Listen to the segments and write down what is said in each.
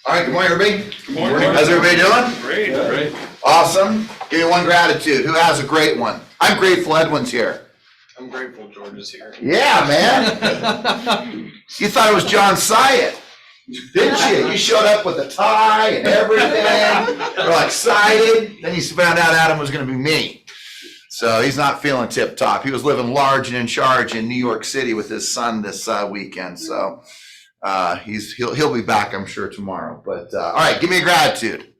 All right, good morning, everybody. Good morning. How's everybody doing? Great. Great. Awesome. Give me one gratitude. Who has a great one? I'm grateful Edwin's here. I'm grateful George is here. Yeah, man. You thought it was John Syatt, didn't you? You showed up with a tie and everything. You're all excited. Then you found out Adam was going to be me. So he's not feeling tip top. He was living large and in charge in New York City with his son this weekend. So he'll be back, I'm sure, tomorrow. But all right, give me a gratitude.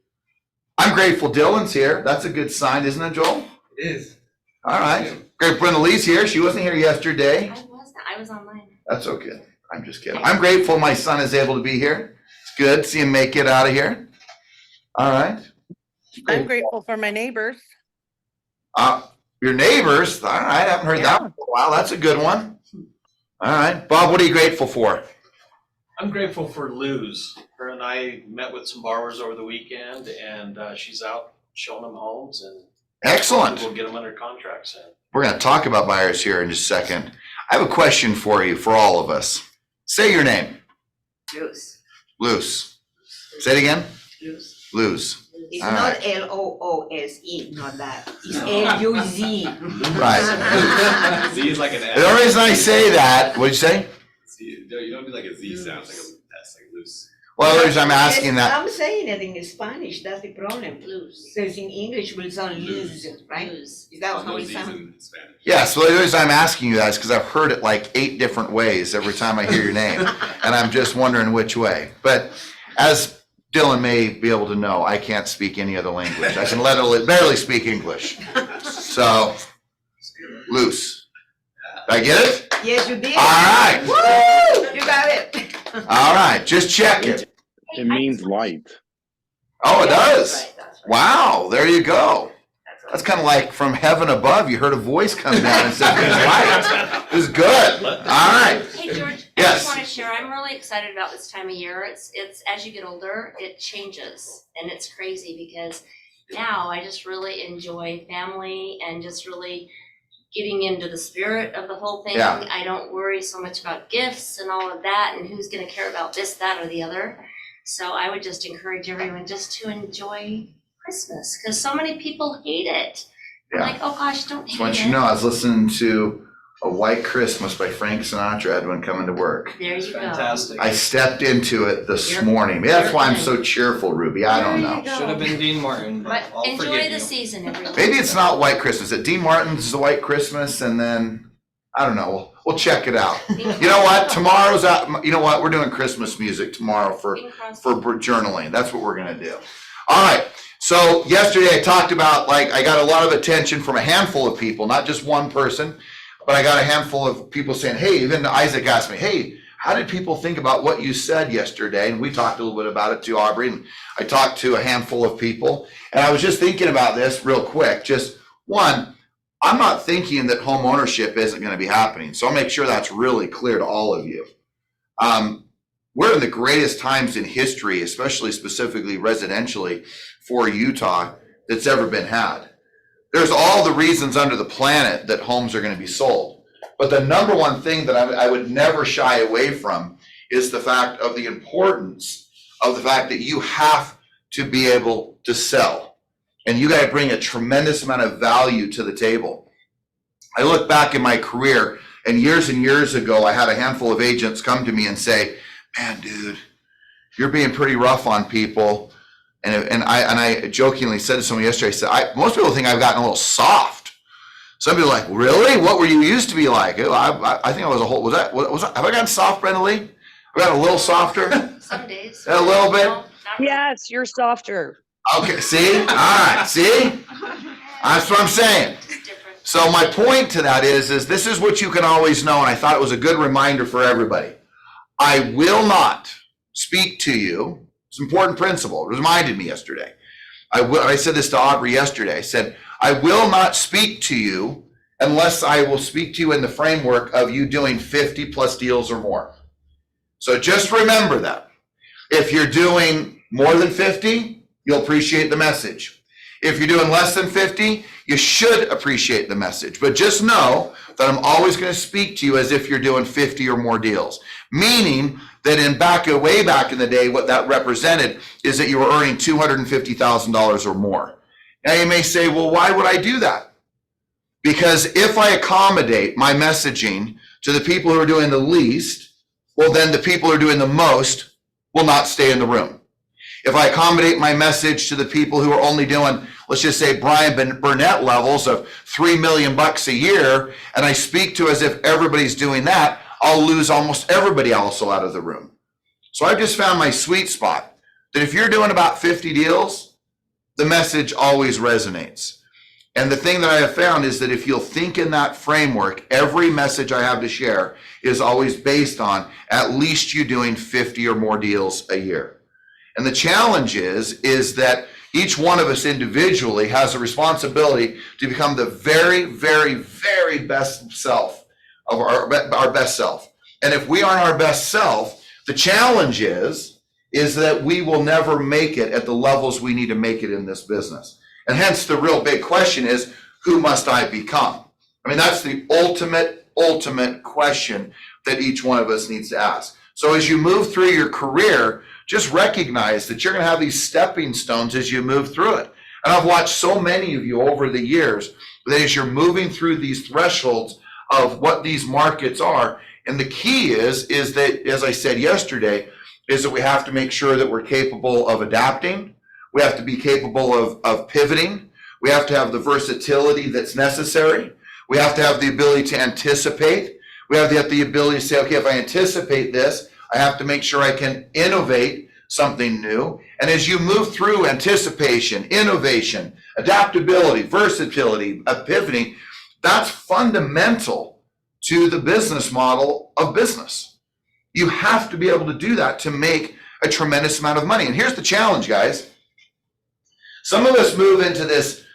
I'm grateful Dylan's here. That's a good sign, isn't it, Joel? It is. All right. Great. Brenda Lee's here. She wasn't here yesterday. I was online. That's okay. I'm just kidding. I'm grateful my son is able to be here. It's good. See him make it out of here. All right. I'm grateful for my neighbors. Your neighbors. All right. I haven't heard that one for a while. That's a good one. All right. Bob, what are you grateful for? I'm grateful for Luz. Her and I met with some borrowers over the weekend, and she's out showing them homes, and Excellent. we'll get them under contract soon. We're going to talk about buyers here in just a second. I have a question for you, for all of us. Say your name. Luz. Luz. Say it again. Luz. Luz. It's All not right. Loose, not that. It's Luz. Right. Z is like an The only reason I say that, what'd you say? Z, you don't do like a Z sound, it's like a S, like loose. Well, the reason I'm asking that. I'm saying it in Spanish, that's the problem. Lose. Because in English will sound lose, right? Lose. Is that how No it Z's sounds? in Spanish. Yes, well, the reason I'm asking you that is because I've heard it like 8 different ways every time I hear your name, and I'm just wondering which way. But as Dylan may be able to know, I can't speak any other language. I can barely speak English. So, loose. Did I get it? Yes, you did. All right. Woo! You got it. All right, just check it. It means light. Oh, it does? That's right. Wow, there you go. That's kind of like from heaven above. You heard a voice come down and said, "It's light." It was good. All right. Hey George, I Yes. just want to share, I'm really excited about this time of year. It's as you get older, it changes, and it's crazy because now I just really enjoy family and just really getting into the spirit of the whole thing. Yeah. I don't worry so much about gifts and all of that and who's gonna care about this, that, or the other. So I would just encourage everyone just to enjoy Christmas, because so many people hate it. I'm Yeah. like, oh gosh, don't Just hate want it. you to know, I was listening to A White Christmas by Frank Sinatra, Edwin, coming to work. There you go. Fantastic. I stepped into it this You're- morning. Maybe that's why I'm you're so cheerful, Ruby. I don't There you know. go. Should have been Dean Martin, But but I'll enjoy forgive the you. season, everyone. Maybe it's not White Christmas. At Dean Martin's the White Christmas, and then, I don't know. We'll check it out. You know what? Tomorrow's out. You know what? We're doing Christmas music tomorrow for journaling. That's what we're gonna do. All right. So yesterday I talked about, like, I got a lot of attention from a handful of people, not just one person, but I got a handful of people saying, hey, even Isaac asked me, hey, how did people think about what you said yesterday? And we talked a little bit about it too, Aubrey, and I talked to a handful of people. And I was just thinking about this real quick. Just one, I'm not thinking that home ownership isn't going to be happening. So I'll make sure that's really clear to all of you. We're in the greatest times in history, especially specifically residentially for Utah, that's ever been had. There's all the reasons under the planet that homes are going to be sold. But the number one thing that I would never shy away from is the fact of the importance of the fact that you have to be able to sell. And you got to bring a tremendous amount of value to the table. I look back in my career, and years ago, I had a handful of agents come to me and say, man, dude, you're being pretty rough on people. And I jokingly said to someone yesterday, I said, most people think I've gotten a little soft. Some people are like, really? What were you used to be like? I think I was a whole, have I gotten soft, Brenda Lee? Have I gotten a little softer? Some days. A little bit? No, not really. Yes, you're softer. Okay, see? All right, see? That's what I'm saying. It's different. So my point to that is this is what you can always know, and I thought it was a good reminder for everybody. I will not speak to you. It's an important principle. It reminded me yesterday. I said this to Aubrey yesterday. I said, I will not speak to you unless I will speak to you in the framework of you doing 50 plus deals or more. So just remember that. If you're doing more than 50, you'll appreciate the message. If you're doing less than 50, you should appreciate the message. But just know that I'm always going to speak to you as if you're doing 50 or more deals. Meaning that way back in the day, what that represented is that you were earning $250,000 or more. Now you may say, well, why would I do that? Because if I accommodate my messaging to the people who are doing the least, well, then the people who are doing the most will not stay in the room. If I accommodate my message to the people who are only doing, let's just say Brian Burnett levels of $3 million a year, and I speak to as if everybody's doing that, I'll lose almost everybody also out of the room. So I've just found my sweet spot, that if you're doing about 50 deals, the message always resonates. And the thing that I have found is that if you'll think in that framework, every message I have to share is always based on at least you doing 50 or more deals a year. And the challenge is that each one of us individually has a responsibility to become the very, very, very best self of our best self. And if we aren't our best self, the challenge is that we will never make it at the levels we need to make it in this business. And hence the real big question is, who must I become? I mean, that's the ultimate question that each one of us needs to ask. So as you move through your career, just recognize that you're going to have these stepping stones as you move through it. And I've watched so many of you over the years that as you're moving through these thresholds of what these markets are, and the key is that, as I said yesterday, is that we have to make sure that we're capable of adapting. We have to be capable of pivoting. We have to have the versatility that's necessary. We have to have the ability to anticipate. We have to have the ability to say, okay, if I anticipate this, I have to make sure I can innovate something new. And as you move through anticipation, innovation, adaptability, versatility, pivoting, that's fundamental to the business model of business. You have to be able to do that to make a tremendous amount of money. And here's the challenge, guys. Some of us move into this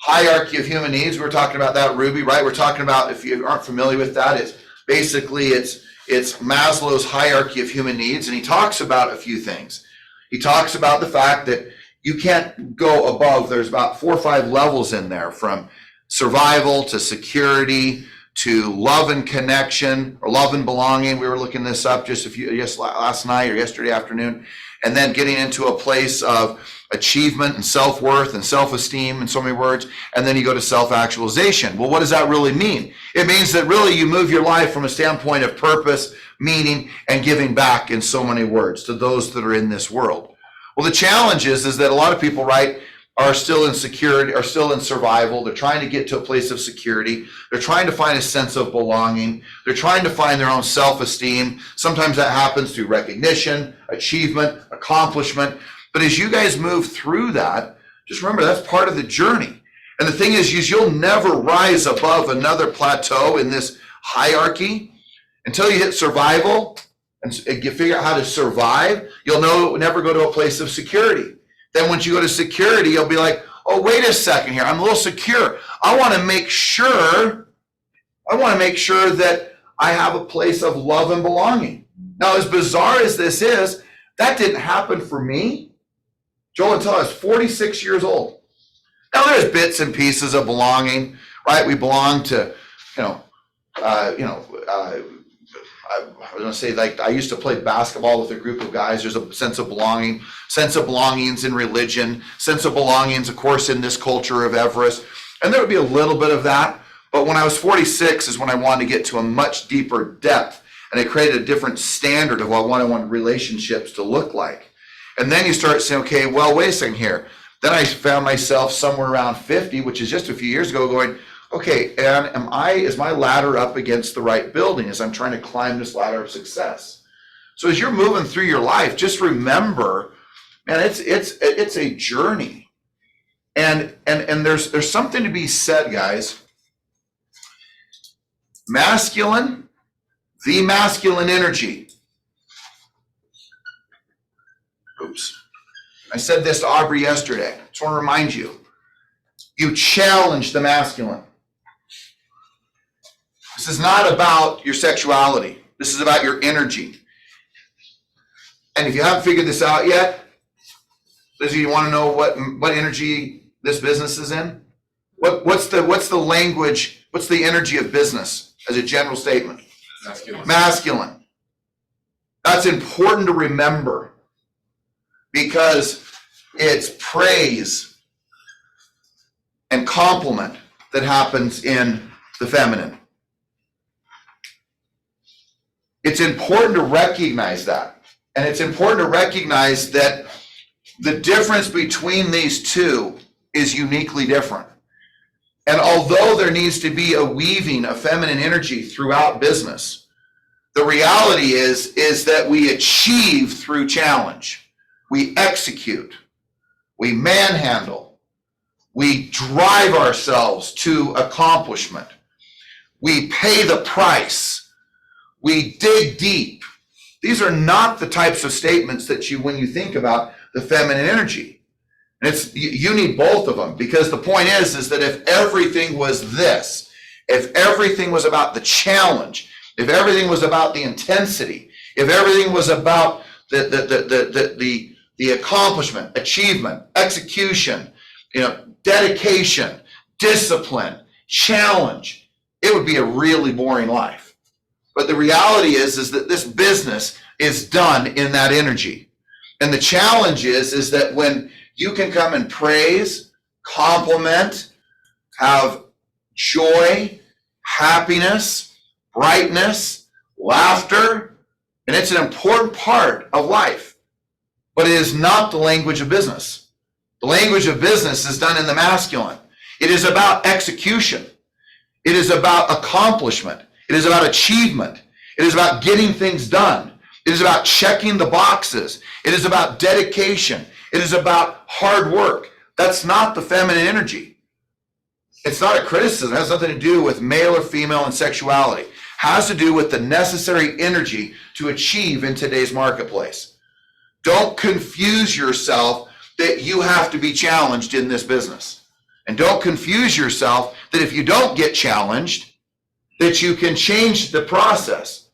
hierarchy of human needs. We were talking about that, Ruby, right? We're talking about, if you aren't familiar with that, it's Maslow's hierarchy of human needs. And he talks about a few things. He talks about the fact that you can't go above, there's about 4 or 5 levels in there, from survival to security to love and connection, or love and belonging. We were looking this up just last night or yesterday afternoon. And then getting into a place of achievement and self-worth and self-esteem in so many words. And then you go to self-actualization. Well, what does that really mean? It means that really you move your life from a standpoint of purpose, meaning, and giving back in so many words to those that are in this world. Well, the challenge is that a lot of people, right, are still in security, are still in survival. They're trying to get to a place of security. They're trying to find a sense of belonging. They're trying to find their own self-esteem. Sometimes that happens through recognition, achievement, accomplishment. But as you guys move through that, just remember that's part of the journey. And the thing is you'll never rise above another plateau in this hierarchy until you hit survival and you figure out how to survive. You'll never go to a place of security. Then once you go to security, you'll be like, oh, wait a second here. I'm a little secure. I want to make sure that I have a place of love and belonging. Now, as bizarre as this is, that didn't happen for me, Joel, until I was 46 years old. Now, there's bits and pieces of belonging, right? We belong to, I was going to say, like, I used to play basketball with a group of guys. There's a sense of belongings in religion, sense of belongings, of course, in this culture of Everest. And there would be a little bit of that. But when I was 46 is when I wanted to get to a much deeper depth. And I created a different standard of what I wanted relationships to look like. And then you start saying, okay, well, wait a second here. Then I found myself somewhere around 50, which is just a few years ago, going, okay, and is my ladder up against the right building as I'm trying to climb this ladder of success? So as you're moving through your life, just remember, man, it's a journey. And there's something to be said, guys. The masculine energy. Oops. I said this to Aubrey yesterday. I just want to remind you. You challenge the masculine. This is not about your sexuality. This is about your energy. And if you haven't figured this out yet, those of you want to know what energy this business is in? What's the language? What's the energy of business as a general statement? Masculine. Masculine. That's important to remember because it's praise and compliment that happens in the feminine. It's important to recognize that. And it's important to recognize that the difference between these two is uniquely different. And although there needs to be a weaving of feminine energy throughout business, the reality is that we achieve through challenge. We execute. We manhandle. We drive ourselves to accomplishment. We pay the price. We dig deep. These are not the types of statements that when you think about the feminine energy. And you need both of them, because the point is that if everything was this, if everything was about the challenge, if everything was about the intensity, if everything was about the accomplishment, achievement, execution, dedication, discipline, challenge, it would be a really boring life. But the reality is that this business is done in that energy. And the challenge is that when you can come and praise, compliment, have joy, happiness, brightness, laughter, and it's an important part of life. But it is not the language of business. The language of business is done in the masculine. It is about execution. It is about accomplishment. It is about achievement. It is about getting things done. It is about checking the boxes. It is about dedication. It is about hard work. That's not the feminine energy. It's not a criticism. It has nothing to do with male or female and sexuality. It has to do with the necessary energy to achieve in today's marketplace. Don't confuse yourself that you have to be challenged in this business. And don't confuse yourself that if you don't get challenged, that you can change the process.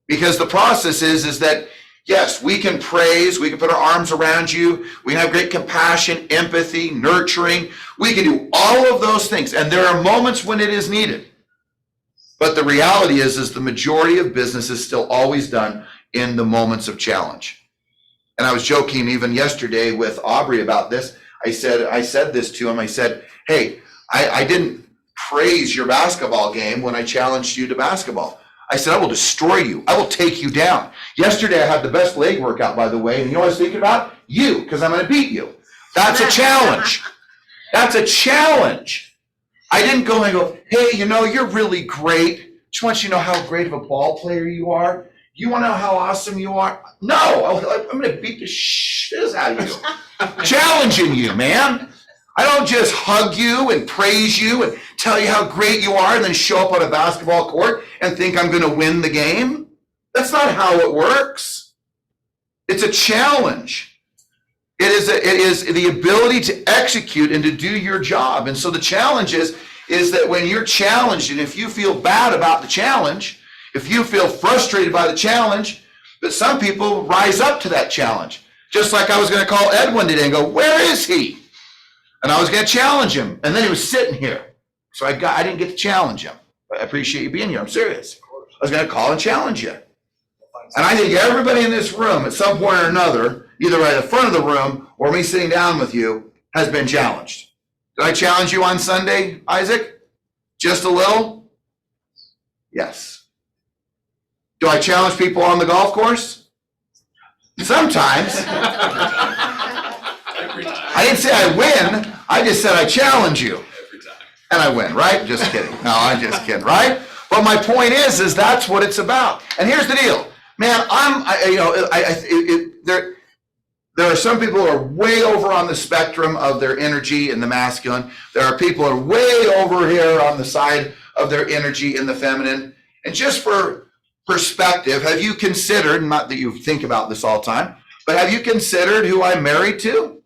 Because the process is that, yes, we can praise, we can put our arms around you, we can have great compassion, empathy, nurturing. We can do all of those things. And there are moments when it is needed. But the reality is the majority of business is still always done in the moments of challenge. And I was joking even yesterday with Aubrey about this. I said this to him. I said, hey, I didn't praise your basketball game when I challenged you to basketball. I said, I will destroy you. I will take you down. Yesterday, I had the best leg workout, by the way. And you know what I was thinking about? You, because I'm going to beat you. That's a challenge. That's a challenge. I didn't go and go, hey, you're really great. Just want you to know how great of a ball player you are. You want to know how awesome you are? No, I'm going to beat the shiz out of you. Challenging you, man. I don't just hug you and praise you and tell you how great you are and then show up on a basketball court and think I'm going to win the game. That's not how it works. It's a challenge. It is the ability to execute and to do your job. And so the challenge is that when you're challenged, and if you feel bad about the challenge, if you feel frustrated by the challenge, that some people rise up to that challenge. Just like I was going to call Edwin today and go, where is he? And I was going to challenge him. And then he was sitting here. So I didn't get to challenge him. But I appreciate you being here. I'm serious. I was going to call and challenge you. And I think everybody in this room at some point or another, either right at the front of the room or me sitting down with you, has been challenged. Did I challenge you on Sunday, Isaac? Just a little? Yes. Do I challenge people on the golf course? Sometimes. Every time. I didn't say I win. I just said I challenge you. Every time. And I win, right? Just kidding. No, I'm just kidding, right? But my point is that's what it's about. And here's the deal, man. There are some people who are way over on the spectrum of their energy in the masculine. There are people who are way over here on the side of their energy in the feminine. And just for perspective, have you considered, not that you think about this all the time, but have you considered who I'm married to?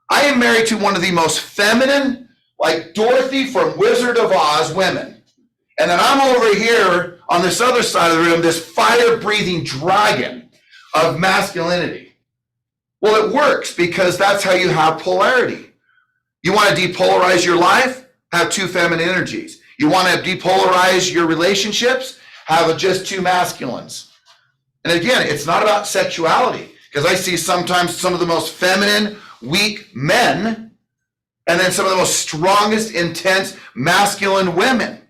I am married to one of the most feminine, like Dorothy from Wizard of Oz women. And then I'm over here on this other side of the room, this fire-breathing dragon of masculinity. Well, it works because that's how you have polarity. You want to depolarize your life? Have two feminine energies. You want to depolarize your relationships? Have just two masculines. And again, it's not about sexuality, because I see sometimes some of the most feminine, weak men, and then some of the most strongest, intense, masculine women.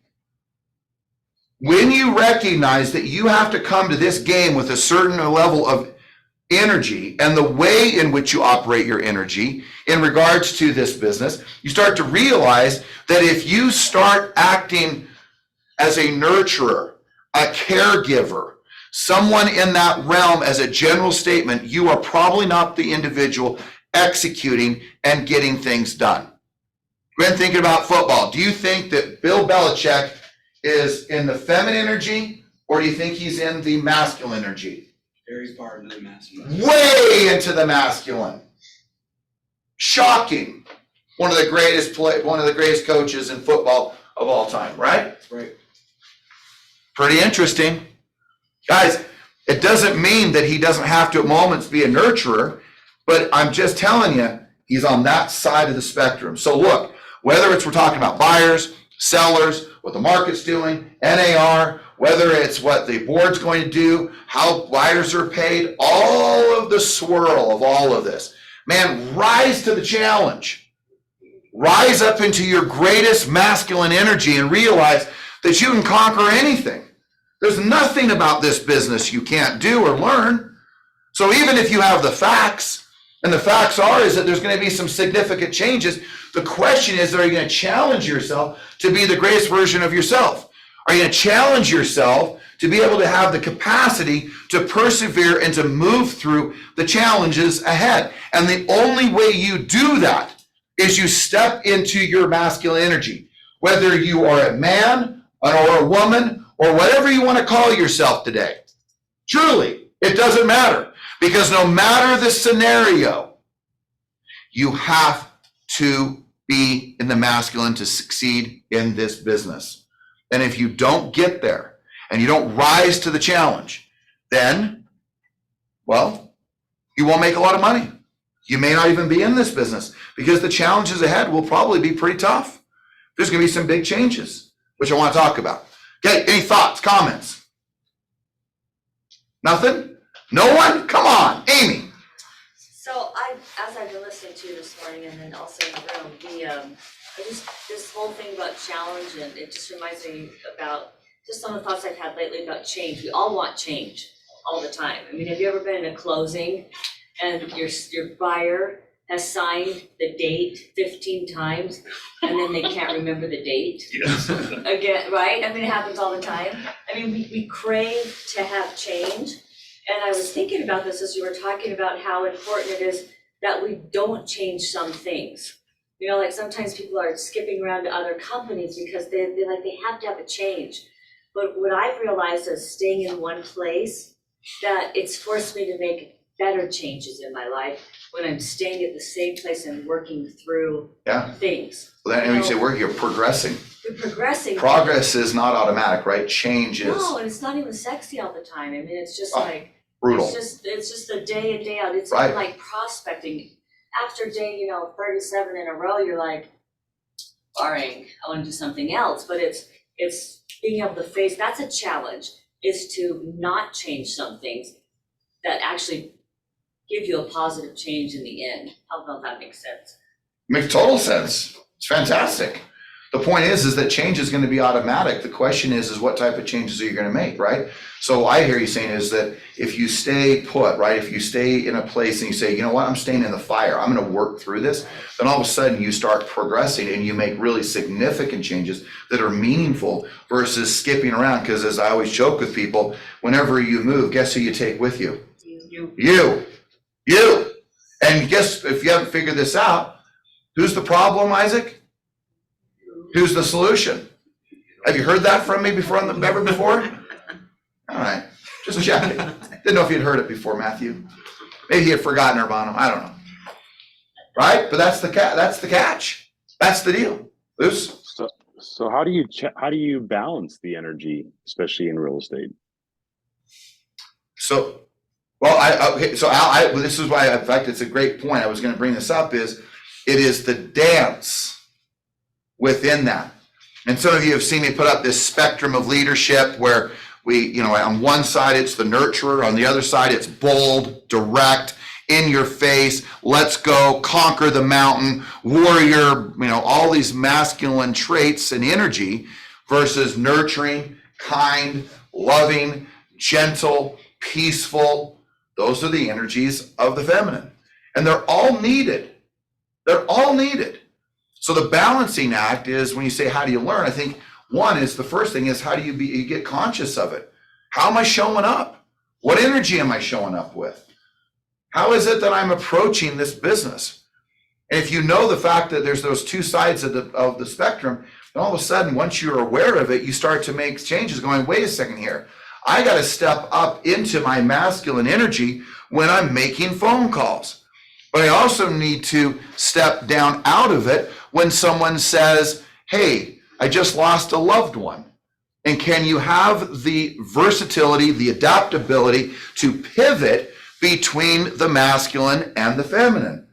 When you recognize that you have to come to this game with a certain level of energy and the way in which you operate your energy in regards to this business, you start to realize that if you start acting as a nurturer, a caregiver, someone in that realm as a general statement, you are probably not the individual executing and getting things done. When thinking about football, do you think that Bill Belichick is in the feminine energy, or do you think he's in the masculine energy? Very far into the masculine. Way into the masculine. Shocking. One of the greatest coaches in football of all time, right? Right. Pretty interesting. Guys, it doesn't mean that he doesn't have to at moments be a nurturer, but I'm just telling you, he's on that side of the spectrum. So look, whether we're talking about buyers, sellers, what the market's doing, NAR, whether it's what the board's going to do, how buyers are paid, all of the swirl of all of this. Man, rise to the challenge. Rise up into your greatest masculine energy and realize that you can conquer anything. There's nothing about this business you can't do or learn. So even if you have the facts, and the facts is that there's going to be some significant changes, the question is, are you going to challenge yourself to be the greatest version of yourself? Are you going to challenge yourself to be able to have the capacity to persevere and to move through the challenges ahead? And the only way you do that is you step into your masculine energy. Whether you are a man or a woman or whatever you want to call yourself today. Truly, it doesn't matter. Because no matter the scenario, you have to be in the masculine to succeed in this business. And if you don't get there and you don't rise to the challenge, then, well, you won't make a lot of money. You may not even be in this business because the challenges ahead will probably be pretty tough. There's going to be some big changes, which I want to talk about. Okay, any thoughts, comments? Nothing? No one? Come on, Amy. So as I've been listening to you this morning and then also in the room, this whole thing about challenge, and it just reminds me about just some of the thoughts I've had lately about change. We all want change all the time. I mean, have you ever been in a closing and your buyer has signed the date 15 times and then they can't remember the date? Yes. Again, right? I mean, it happens all the time. I mean, we crave to have change. And I was thinking about this as you were talking about how important it is that we don't change some things. You know, like sometimes people are skipping around to other companies because they have to have a change. But what I've realized is staying in one place, that it's forced me to make better changes in my life when I'm staying at the same place and working through things. Well, then, and you say you're progressing. You're progressing. Progress is not automatic, right? Change is. No, and it's not even sexy all the time. I mean, it's just brutal. It's just a day in, day out. It's right. even like prospecting. After day, 37 in a row, you're like, boring, I want to do something else. But it's being able to face, that's a challenge, is to not change some things that actually give you a positive change in the end. I don't know if that makes sense. Makes total sense. It's fantastic. The point is that change is going to be automatic. The question is what type of changes are you going to make, right? So what I hear you saying is that if you stay put, right, if you stay in a place and you say, you know what, I'm staying in the fire, I'm going to work through this, then all of a sudden you start progressing and you make really significant changes that are meaningful versus skipping around. Because as I always joke with people, whenever you move, guess who you take with you? You. And guess, if you haven't figured this out, who's the problem, Isaac? Who's the solution? Have you heard that from me ever before? All right, just checking. Didn't know if you'd heard it before, Matthew. Maybe he had forgotten Urbano. I don't know. Right? But that's the catch. That's the deal. Luce? So how do you balance the energy, especially in real estate? So, well, Al, this is why, in fact, it's a great point. I was going to bring this up. It is the dance within that. And some of you have seen me put up this spectrum of leadership where On one side, it's the nurturer. On the other side, it's bold, direct, in your face, let's go, conquer the mountain, warrior, all these masculine traits and energy versus nurturing, kind, loving, gentle, peaceful. Those are the energies of the feminine. And they're all needed. They're all needed. So the balancing act is when you say, how do you learn? I think one is the first thing is how do you get conscious of it? How am I showing up? What energy am I showing up with? How is it that I'm approaching this business? And if you know the fact that there's those two sides of the spectrum, then all of a sudden, once you're aware of it, you start to make changes going, wait a second here. I got to step up into my masculine energy when I'm making phone calls. But I also need to step down out of it when someone says, hey, I just lost a loved one. And can you have the versatility, the adaptability to pivot between the masculine and the feminine?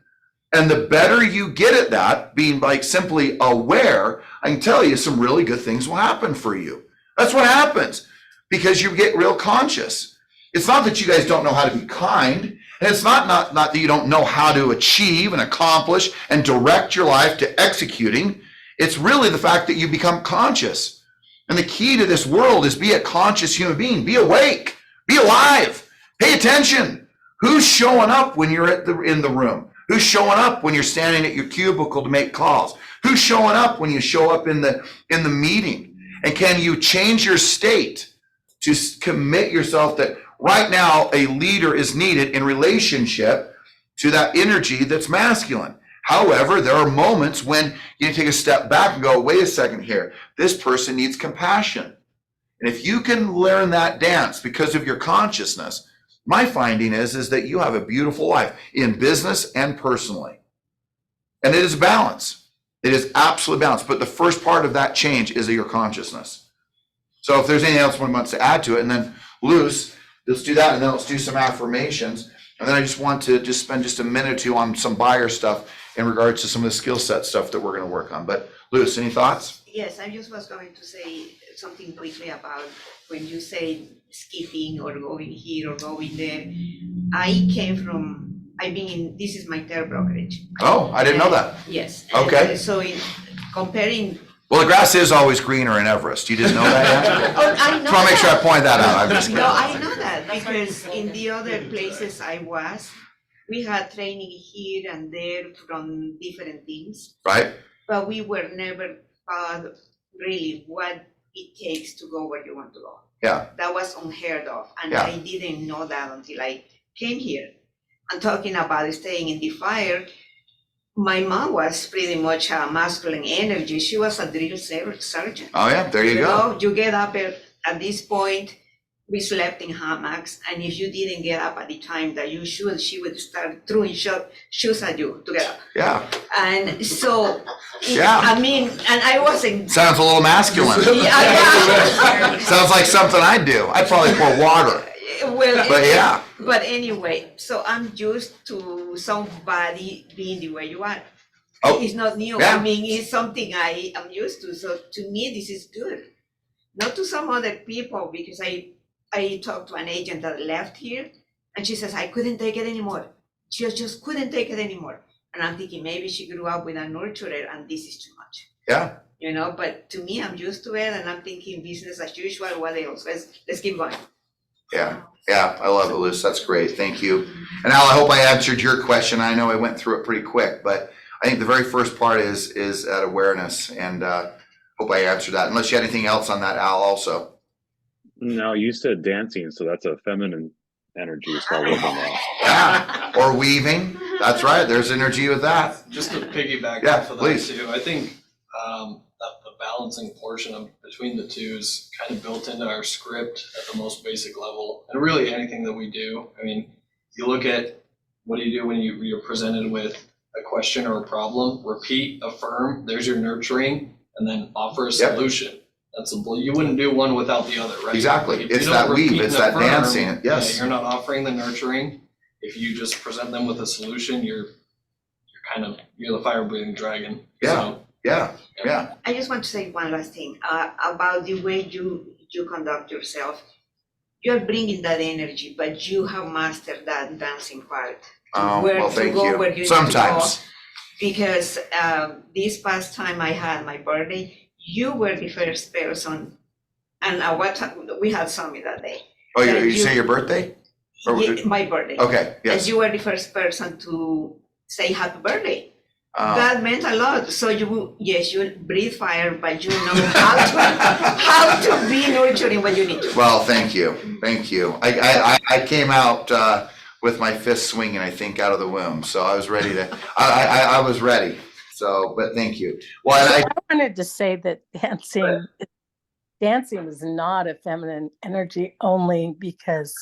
And the better you get at that, being like simply aware, I can tell you some really good things will happen for you. That's what happens because you get real conscious. It's not that you guys don't know how to be kind, and it's not that you don't know how to achieve and accomplish and direct your life to executing. It's really the fact that you become conscious. And the key to this world is be a conscious human being. Be awake. Be alive. Pay attention. Who's showing up when you're in the room? Who's showing up when you're standing at your cubicle to make calls? Who's showing up when you show up in the meeting? And can you change your state to commit yourself that right now a leader is needed in relationship to that energy that's masculine? However, there are moments when you take a step back and go, wait a second here, this person needs compassion. And if you can learn that dance because of your consciousness, my finding is that you have a beautiful life in business and personally. And it is balance. It is absolute balance. But the first part of that change is your consciousness. So if there's anything else one wants to add to it, and then Luz, let's do that, and then let's do some affirmations. And then I just want to just spend just a minute or two on some buyer stuff in regards to some of the skill set stuff that we're going to work on. But Luz, any thoughts? Yes, I just was going to say something quickly about when you say skipping or going here or going there. This is my third brokerage. Oh, I didn't know that. Yes. Okay. So in comparing. Well, the grass is always greener in Everest. You didn't know that yet? Oh, I know Just want to make sure I that. point that out. I'm just No, I know that because in the other places I was, we had training here and there from different things, right? but we were never taught really what it takes to go where you want to go. Yeah. That was unheard of, and Yeah. I didn't know that until I came here. And talking about staying in the fire, my mom was pretty much a masculine energy. She was a drill sergeant. Oh yeah, there you go. You get up at this point. We slept in hammocks, and if you didn't get up at the time that you should, she would start throwing shoes at you to get up. Yeah. And so, Yeah. I mean, and I wasn't. Sounds a little masculine. Yeah, Sounds like something I'd do. I'd probably pour water. well, But yeah. But anyway, so I'm used to somebody being the way you are. Oh, It's not new. yeah. I mean, it's something I am used to. So to me, this is good. Not to some other people, because I talked to an agent that left here, and she says, I couldn't take it anymore. She just couldn't take it anymore. And I'm thinking maybe she grew up with a nurturer and this is too much. Yeah. But to me, I'm used to it, and I'm thinking business as usual. What else? Let's keep going. Yeah. Yeah. I love it, Luz. That's great. Thank you. And Al, I hope I answered your question. I know I went through it pretty quick, but I think the very first part is that awareness, and hope I answered that. Unless you had anything else on that, Al, also. No, you said dancing, so that's a feminine energy. So I'll work on that. Yeah. Or weaving. That's right. There's energy with that. Just to piggyback Yeah, off of that please. too, I think that the balancing portion of between the two is kind of built into our script at the most basic level, and really anything that we do. I mean, you look at what do you do when you're presented with a question or a problem? Repeat, affirm. There's your nurturing, and then offer a Yep. solution. That's simple. You wouldn't do one without the other, right? Exactly. If you It's don't that weave, repeat it's and that affirm, dancing, yes. You're not offering the nurturing. If you just present them with a solution, you're the fire breathing dragon. Yeah. So, Yeah. I just want to say one last thing about the way you conduct yourself. you're bringing that energy, but you have mastered that dancing part. Oh, Where well, to thank go, where you you. need to go. Sometimes. Because this past time I had my birthday, you were the first person, and we had Summit that day. Oh, you You- say your birthday? Or- My birthday. Okay, And yes. you were the first person to say happy birthday. Oh. That meant a lot. So you breathe fire, but you know how to be nurturing when you need to. Well, thank you. I came out with my fist swinging, I think, out of the womb. So I was ready to, I was ready. So, but thank you. Well, and I wanted to say that dancing is not a feminine energy only because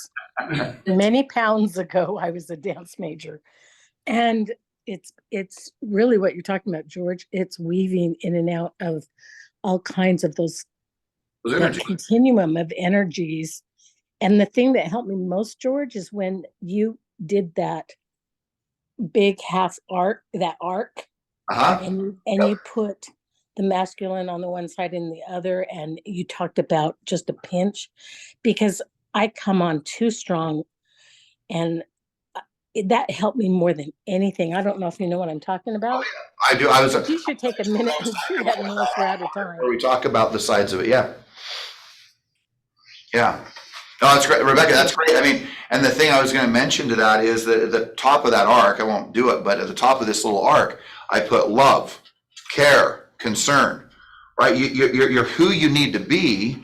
many pounds ago I was a dance major, and it's really what you're talking about, George. It's weaving in and out of all kinds of that energy. continuum of energies. And the thing that helped me most, George, is when you did that big half arc, Uh-huh. and you put the masculine on the one side and the other, and you talked about just a pinch, because I come on too strong, and that helped me more than anything. I don't know if you know what I'm talking about. I do. But you should take a minute and do that unless we're out of time. Where we talk about the sides of it. Yeah. Yeah. No, that's great. Rebecca, that's great. I mean, and the thing I was going to mention to that is that at the top of that arc, I won't do it, but at the top of this little arc, I put love, care, concern, right? You're who you need to be,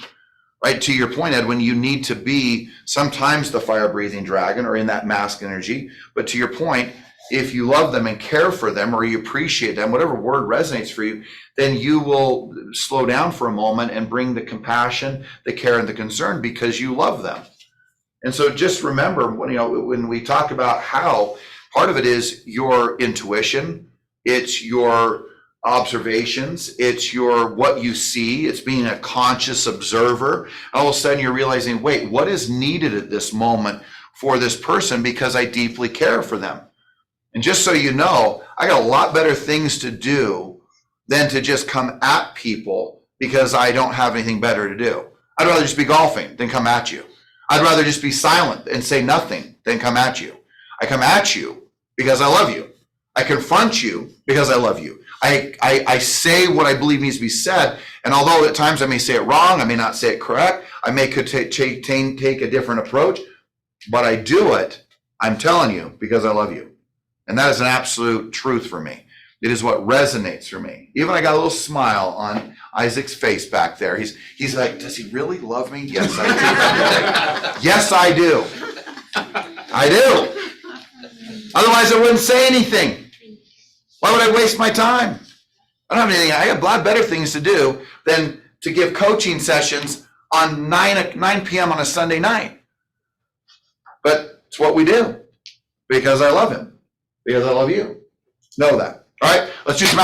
right? To your point, Ed, when you need to be sometimes the fire breathing dragon or in that mask energy, but to your point, if you love them and care for them or you appreciate them, whatever word resonates for you, then you will slow down for a moment and bring the compassion, the care, and the concern because you love them. And so just remember, when we talk about how, part of it is your intuition, it's your observations, it's your what you see, it's being a conscious observer. All of a sudden you're realizing, wait, what is needed at this moment for this person because I deeply care for them. And just so you know, I got a lot better things to do than to just come at people because I don't have anything better to do. I'd rather just be golfing than come at you. I'd rather just be silent and say nothing than come at you. I come at you because I love you. I confront you because I love you. I say what I believe needs to be said. And although at times I may say it wrong, I may not say it correct, I may could take a different approach, but I do it, I'm telling you, because I love you. And that is an absolute truth for me. It is what resonates for me. Even I got a little smile on Isaac's face back there. He's like, does he really love me? Yes, I do. Yes, I do. I do. Otherwise, I wouldn't say anything. Why would I waste my time? I don't have anything. I have a lot better things to do than to give coaching sessions on 9 p.m. on a Sunday night. But it's what we do because I love him. Because I love you. Know that. All right, let's do some